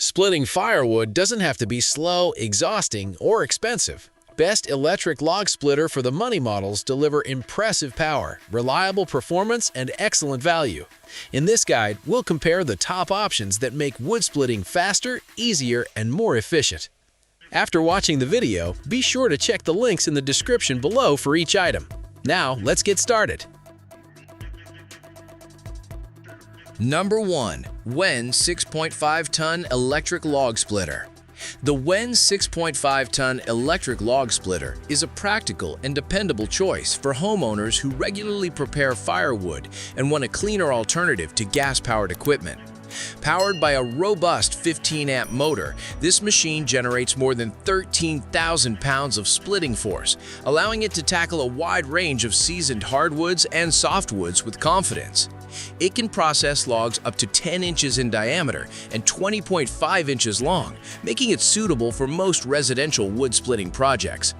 Splitting firewood doesn't have to be slow, exhausting, or expensive. Best electric log splitter for the money models deliver impressive power, reliable performance, and excellent value. In this guide, we'll compare the top options that make wood splitting faster, easier, and more efficient. After watching the video, be sure to check the links in the description below for each item. Now, let's get started. Number 1. WEN 6.5-ton Electric Log Splitter. The WEN 6.5-ton electric log splitter is a practical and dependable choice for homeowners who regularly prepare firewood and want a cleaner alternative to gas-powered equipment. Powered by a robust 15-amp motor, this machine generates more than 13,000 pounds of splitting force, allowing it to tackle a wide range of seasoned hardwoods and softwoods with confidence. It can process logs up to 10 inches in diameter and 20.5 inches long, making it suitable for most residential wood splitting projects.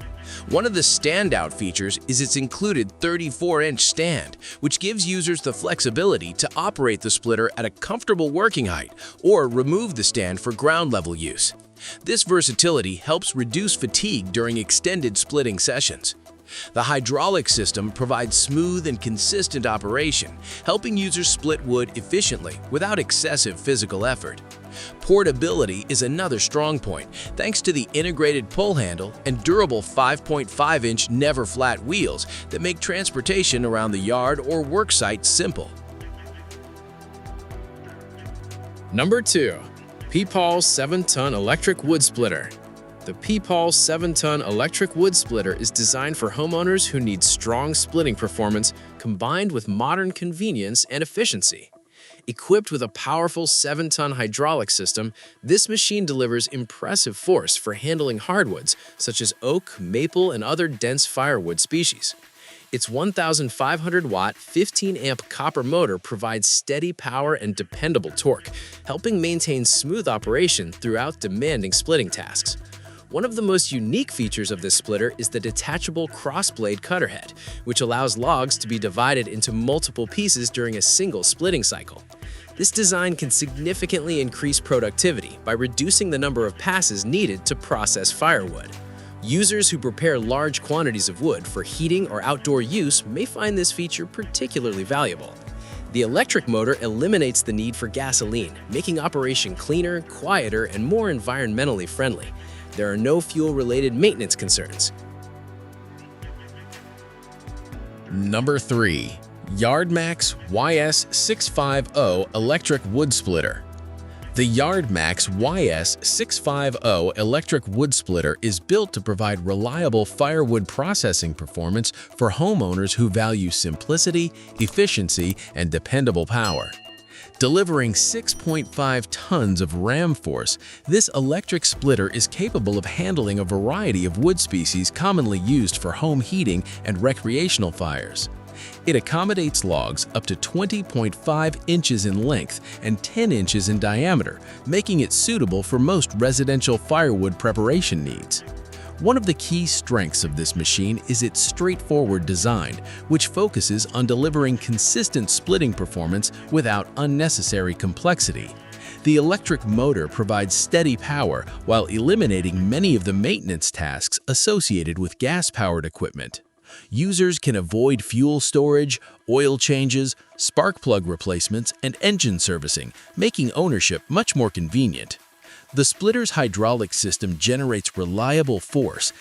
One of the standout features is its included 34-inch stand, which gives users the flexibility to operate the splitter at a comfortable working height or remove the stand for ground-level use. This versatility helps reduce fatigue during extended splitting sessions. The hydraulic system provides smooth and consistent operation, helping users split wood efficiently without excessive physical effort. Portability is another strong point, thanks to the integrated pull handle and durable 5.5-inch never-flat wheels that make transportation around the yard or work site simple. Number 2. PPAL 7-ton Electric Wood Splitter. The PPAL 7-ton electric wood splitter is designed for homeowners who need strong splitting performance combined with modern convenience and efficiency. Equipped with a powerful 7-ton hydraulic system, this machine delivers impressive force for handling hardwoods such as oak, maple, and other dense firewood species. Its 1,500-watt, 15-amp copper motor provides steady power and dependable torque, helping maintain smooth operation throughout demanding splitting tasks. One of the most unique features of this splitter is the detachable cross-blade cutter head, which allows logs to be divided into multiple pieces during a single splitting cycle. This design can significantly increase productivity by reducing the number of passes needed to process firewood. Users who prepare large quantities of wood for heating or outdoor use may find this feature particularly valuable. The electric motor eliminates the need for gasoline, making operation cleaner, quieter, and more environmentally friendly. There are no fuel-related maintenance concerns. Number 3. YARDMAX YS650 Electric Wood Splitter. The YARDMAX YS650 electric wood splitter is built to provide reliable firewood processing performance for homeowners who value simplicity, efficiency, and dependable power. Delivering 6.5 tons of ram force, this electric splitter is capable of handling a variety of wood species commonly used for home heating and recreational fires. It accommodates logs up to 20.5 inches in length and 10 inches in diameter, making it suitable for most residential firewood preparation needs. One of the key strengths of this machine is its straightforward design, which focuses on delivering consistent splitting performance without unnecessary complexity. The electric motor provides steady power while eliminating many of the maintenance tasks associated with gas-powered equipment. Users can avoid fuel storage, oil changes, spark plug replacements, and engine servicing, making ownership much more convenient. The splitter's hydraulic system generates reliable force.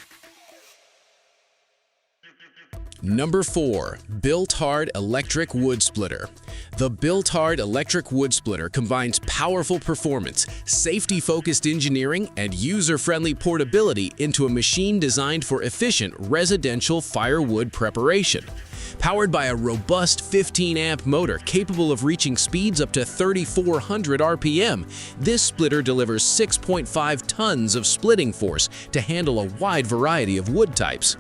Number 4. BILT Hard Electric Wood Splitter. The BILT Hard Electric Wood Splitter combines powerful performance, safety-focused engineering, and user-friendly portability into a machine designed for efficient residential firewood preparation. Powered by a robust 15-amp motor capable of reaching speeds up to 3,400 RPM, this splitter delivers 6.5 tons of splitting force to handle a wide variety of wood types.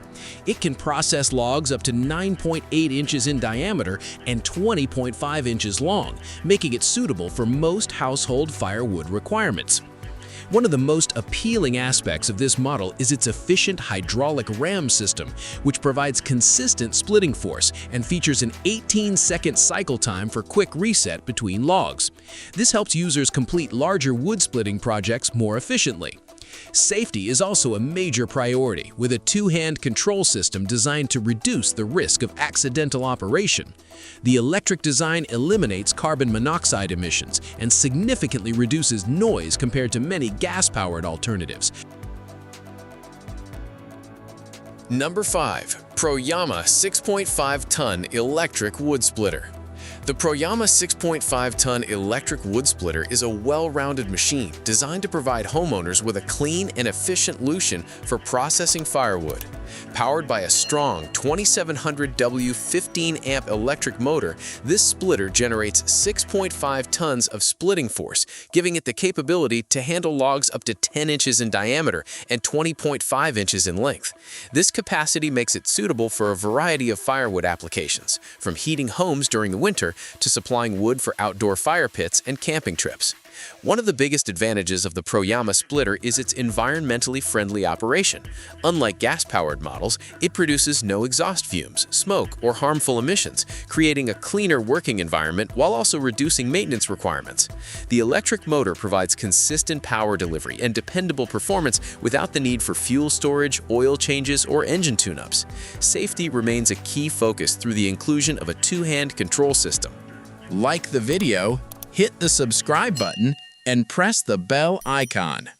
It can process logs up to 9.8 inches in diameter and 20.5 inches long, making it suitable for most household firewood requirements. One of the most appealing aspects of this model is its efficient hydraulic ram system, which provides consistent splitting force and features an 18-second cycle time for quick reset between logs. This helps users complete larger wood splitting projects more efficiently. Safety is also a major priority, with a two-hand control system designed to reduce the risk of accidental operation. The electric design eliminates carbon monoxide emissions and significantly reduces noise compared to many gas-powered alternatives. Number 5. PROYAMA 6.5-ton electric wood splitter. The PROYAMA 6.5-ton electric wood splitter is a well-rounded machine designed to provide homeowners with a clean and efficient solution for processing firewood. Powered by a strong 2700W 15-amp electric motor, this splitter generates 6.5 tons of splitting force, giving it the capability to handle logs up to 10 inches in diameter and 20.5 inches in length. This capacity makes it suitable for a variety of firewood applications, from heating homes during the winter to supplying wood for outdoor fire pits and camping trips. One of the biggest advantages of the PROYAMA splitter is its environmentally friendly operation. Unlike gas-powered models, it produces no exhaust fumes, smoke, or harmful emissions, creating a cleaner working environment while also reducing maintenance requirements. The electric motor provides consistent power delivery and dependable performance without the need for fuel storage, oil changes, or engine tune-ups. Safety remains a key focus through the inclusion of a two-hand control system. Like the video, hit the subscribe button, and press the bell icon.